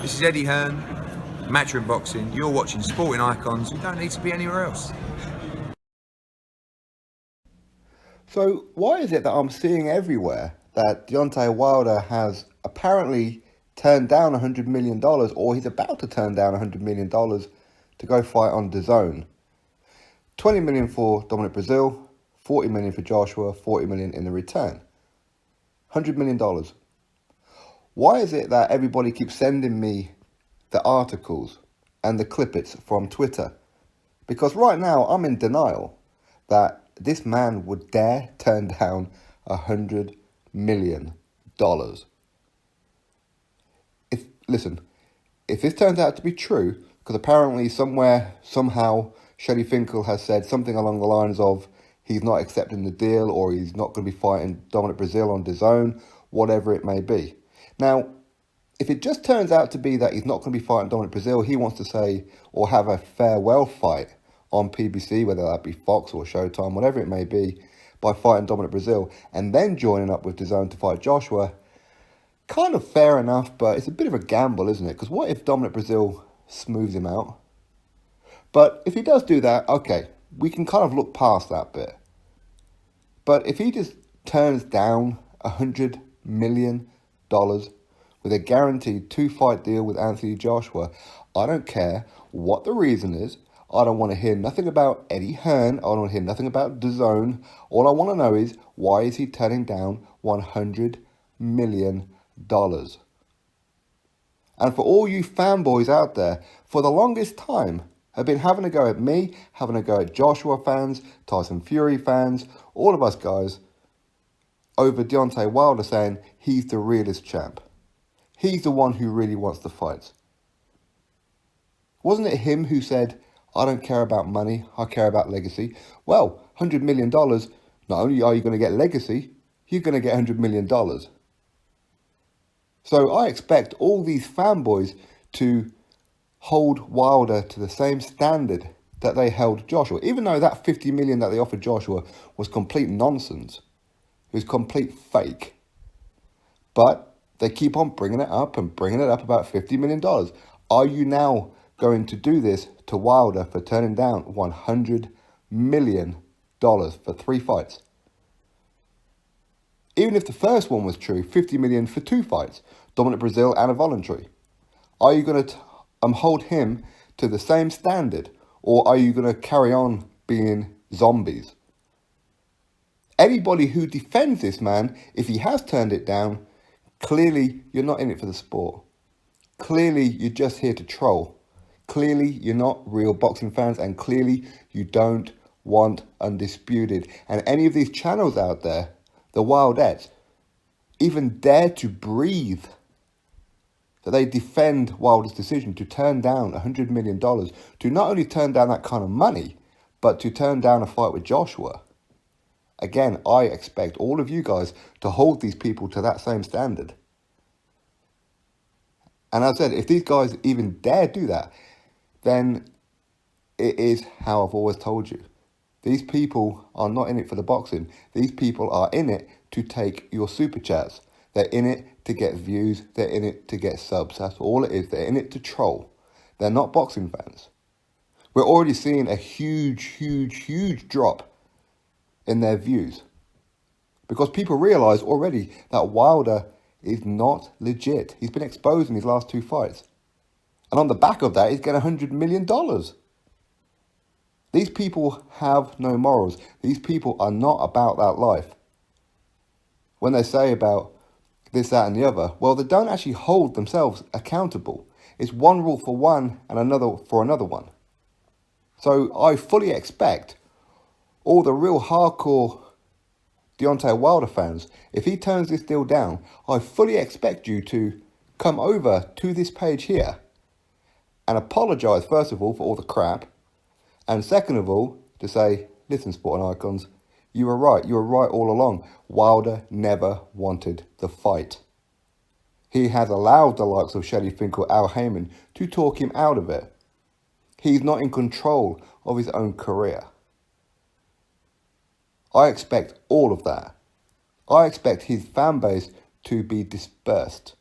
This is Eddie Hearn, Matchroom Boxing. You're watching Sporting Icons. You don't need to be anywhere else. So why is it that I'm seeing everywhere that Deontay Wilder has apparently turned down $100 million, or he's about to turn down $100 million to go fight on DAZN? $20 million for Dominic Breazeale, $40 million for Joshua, $40 million in the return. $100 million. Why is it that everybody keeps sending me the articles and the clippets from Twitter? Because right now I'm in denial that this man would dare turn down $100 million. If this turns out to be true, because apparently somewhere, somehow, Shelley Finkel has said something along the lines of he's not accepting the deal or he's not going to be fighting Dominic Breazeale on DAZN, whatever it may be. Now, if it just turns out to be that he's not going to be fighting Dominic Breazeale, he wants to say or have a farewell fight on PBC, whether that be Fox or Showtime, whatever it may be, by fighting Dominic Breazeale and then joining up with DAZN to fight Joshua, kind of fair enough, but it's a bit of a gamble, isn't it? Because what if Dominic Breazeale smooths him out? But if he does do that, okay, we can kind of look past that bit. But if he just turns down $100 million with a guaranteed 2-fight deal with Anthony Joshua, I don't care what the reason is. I don't want to hear nothing about Eddie Hearn. I don't want to hear nothing about DAZN. All I want to know is, why is he turning down $100 million? And for all you fanboys out there, for the longest time, have been having a go at me, having a go at Joshua fans, Tyson Fury fans, all of us guys, over Deontay Wilder, saying he's the realest champ. He's the one who really wants to fight. Wasn't it him who said, I don't care about money, I care about legacy? Well, $100 million, not only are you going to get legacy, you're going to get $100 million. So I expect all these fanboys to hold Wilder to the same standard that they held Joshua, even though that $50 million that they offered Joshua was complete nonsense. It was complete fake. But they keep on bringing it up about $50 million. Are you now going to do this to Wilder for turning down $100 million for 3 fights? Even if the first one was true, $50 million for 2 fights, Dominic Breazeale and a voluntary. Are you going to hold him to the same standard, or are you going to carry on being zombies? Anybody who defends this man, if he has turned it down, clearly you're not in it for the sport. Clearly you're just here to troll. Clearly you're not real boxing fans, and clearly you don't want Undisputed. And any of these channels out there, the Wildettes, even dare to breathe that they defend Wilder's decision to turn down $100 million, to not only turn down that kind of money, but to turn down a fight with Joshua. Again, I expect all of you guys to hold these people to that same standard. And as I said, if these guys even dare do that, then it is how I've always told you. These people are not in it for the boxing. These people are in it to take your super chats. They're in it to get views. They're in it to get subs. That's all it is. They're in it to troll. They're not boxing fans. We're already seeing a huge drop in their views, because people realise already that Wilder is not legit. He's been exposed in his last 2 fights. And on the back of that, he's getting $100 million. These people have no morals. These people are not about that life. When they say about this, that and the other, well, they don't actually hold themselves accountable. It's one rule for one and another for another one. So I fully expect all the real hardcore Deontay Wilder fans, if he turns this deal down, I fully expect you to come over to this page here and apologise, first of all, for all the crap, and second of all, to say, listen, Sporting Icons, you were right all along. Wilder never wanted the fight. He has allowed the likes of Shelley Finkel, Al Heyman to talk him out of it. He's not in control of his own career. I expect all of that. I expect his fan base to be dispersed.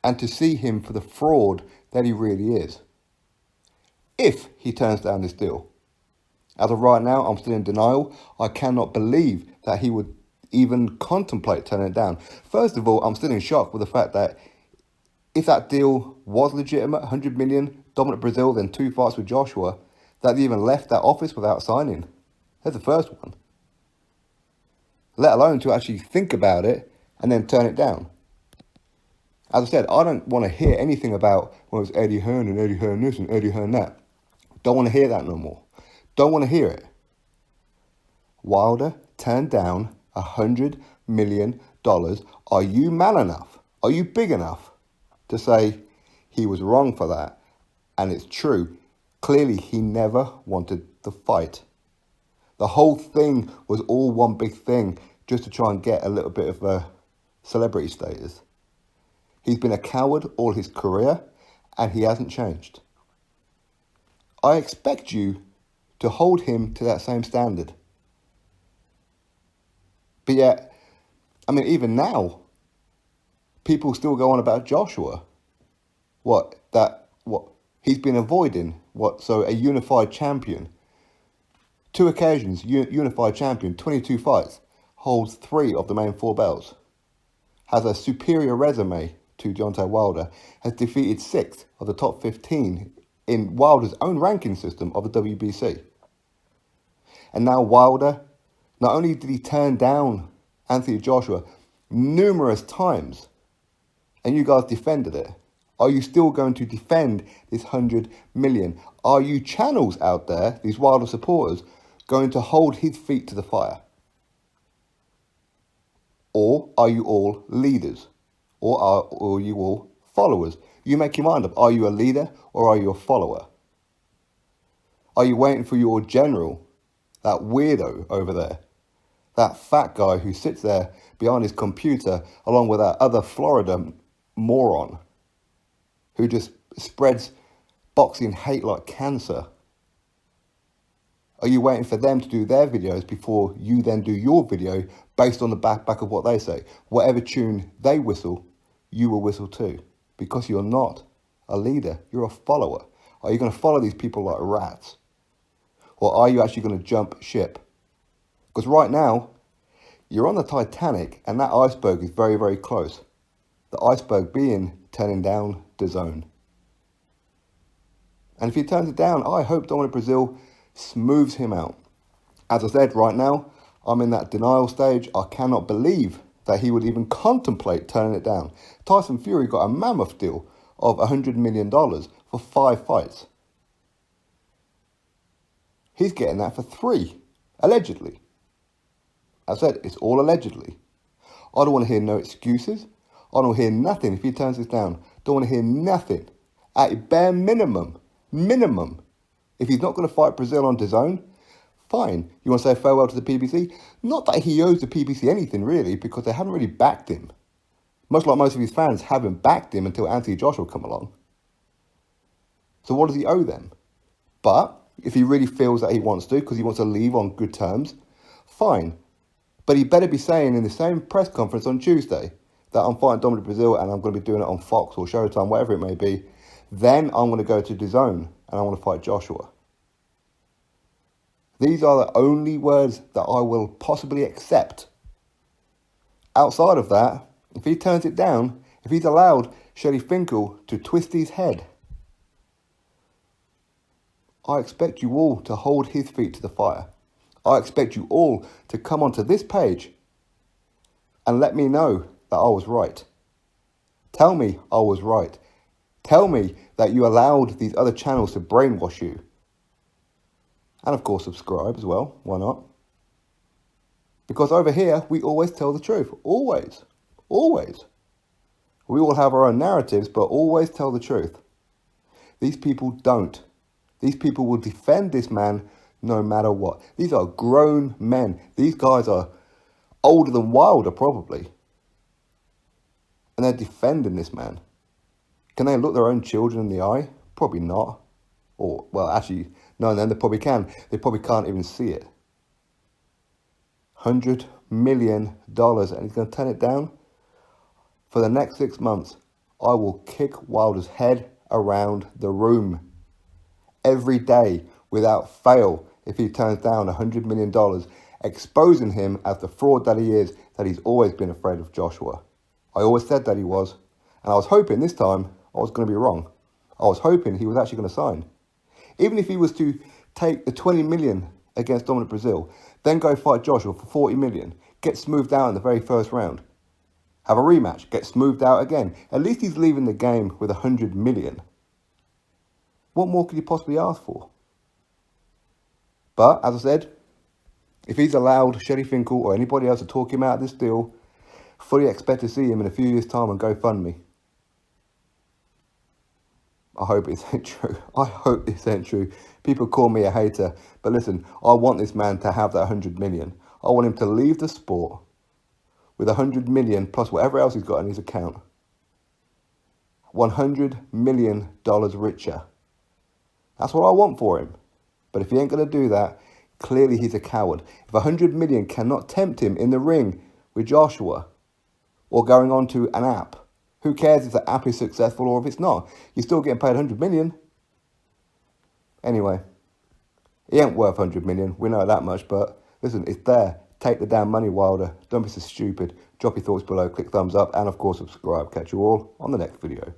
and to see him for the fraud that he really is. If he turns down this deal. As of right now, I'm still in denial. I cannot believe that he would even contemplate turning it down. First of all, I'm still in shock with the fact that if that deal was legitimate, 100 million, Dominic Breazeale, then 2 fights with Joshua, that they even left that office without signing. That's the first one. Let alone to actually think about it and then turn it down. As I said, I don't want to hear anything about, well, it's Eddie Hearn and Eddie Hearn this and Eddie Hearn that. Don't want to hear that no more. Don't want to hear it. Wilder turned down $100 million. Are you man enough? Are you big enough to say he was wrong for that? And it's true. Clearly, he never wanted the fight. The whole thing was all one big thing just to try and get a little bit of a celebrity status. He's been a coward all his career, and he hasn't changed. I expect you to hold him to that same standard. But yet, I mean, even now, people still go on about Joshua. What? He's been avoiding. So a unified champion. 2 occasions, unified champion, 22 fights, holds 3 of the main 4 belts. Has a superior resume to Deontay Wilder, has defeated 6 of the top 15 in Wilder's own ranking system of the WBC. And now Wilder, not only did he turn down Anthony Joshua numerous times, and you guys defended it, are you still going to defend this 100 million? Are you channels out there, these Wilder supporters, going to hold his feet to the fire? Or are you all leaders? Or are you all followers? You make your mind up. Are you a leader or are you a follower? Are you waiting for your general, that weirdo over there, that fat guy who sits there behind his computer along with that other Florida moron who just spreads boxing hate like cancer? Are you waiting for them to do their videos before you then do your video based on the back of what they say? Whatever tune they whistle, you will whistle too. Because you're not a leader, you're a follower. Are you going to follow these people like rats? Or are you actually going to jump ship? Because right now, you're on the Titanic and that iceberg is very, very close. The iceberg being turning down DAZN. And if he turns it down, I hope Dominic Breazeale smooths him out. As I said, right now, I'm in that denial stage. I cannot believe that he would even contemplate turning it down. Tyson Fury got a mammoth deal of $100 million for 5 fights. He's getting that for 3, allegedly. As I said, it's all allegedly. I don't want to hear no excuses. I don't want to hear nothing if he turns this down. Don't want to hear nothing. At bare minimum, if he's not going to fight Breazeale on DAZN, fine. You want to say farewell to the PBC? Not that he owes the PBC anything, really, because they haven't really backed him. Much like most of his fans haven't backed him until Anthony Joshua come along. So what does he owe them? But if he really feels that he wants to, because he wants to leave on good terms, fine. But he better be saying in the same press conference on Tuesday that I'm fighting Dominic Breazeale and I'm going to be doing it on Fox or Showtime, whatever it may be. Then I'm going to go to DAZN and I want to fight Joshua. These are the only words that I will possibly accept. Outside of that, if he turns it down, if he's allowed Shelly Finkel to twist his head, I expect you all to hold his feet to the fire. I expect you all to come onto this page and let me know that I was right. Tell me I was right. Tell me that you allowed these other channels to brainwash you. And of course, subscribe as well. Why not? Because over here, we always tell the truth. Always. Always. We all have our own narratives, but always tell the truth. These people don't. These people will defend this man no matter what. These are grown men. These guys are older than Wilder, probably. And they're defending this man. Can they look their own children in the eye? Probably not. Or, well, actually, no, then they probably can. They probably can't even see it. $100 million, and he's going to turn it down? For the next 6 months, I will kick Wilder's head around the room every day without fail if he turns down $100 million, exposing him as the fraud that he is, that he's always been afraid of Joshua. I always said that he was, and I was hoping this time I was going to be wrong. I was hoping he was actually going to sign. Even if he was to take the 20 million against Dominic Breazeale, then go fight Joshua for 40 million, get smoothed out in the very first round, have a rematch, get smoothed out again. At least he's leaving the game with 100 million. What more could you possibly ask for? But, as I said, if he's allowed Shelly Finkel or anybody else to talk him out of this deal, fully expect to see him in a few years' time on GoFundMe. I hope it ain't true. I hope this ain't true. People call me a hater, but listen, I want this man to have that 100 million. I want him to leave the sport with 100 million plus whatever else he's got in his account. $100 million richer. That's what I want for him. But if he ain't going to do that, clearly he's a coward. If 100 million cannot tempt him in the ring with Joshua or going on to an app, who cares if the app is successful or if it's not? You're still getting paid 100 million. Anyway, he ain't worth 100 million. We know that much, but listen, it's there. Take the damn money, Wilder. Don't be so stupid. Drop your thoughts below, click thumbs up, and of course subscribe. Catch you all on the next video.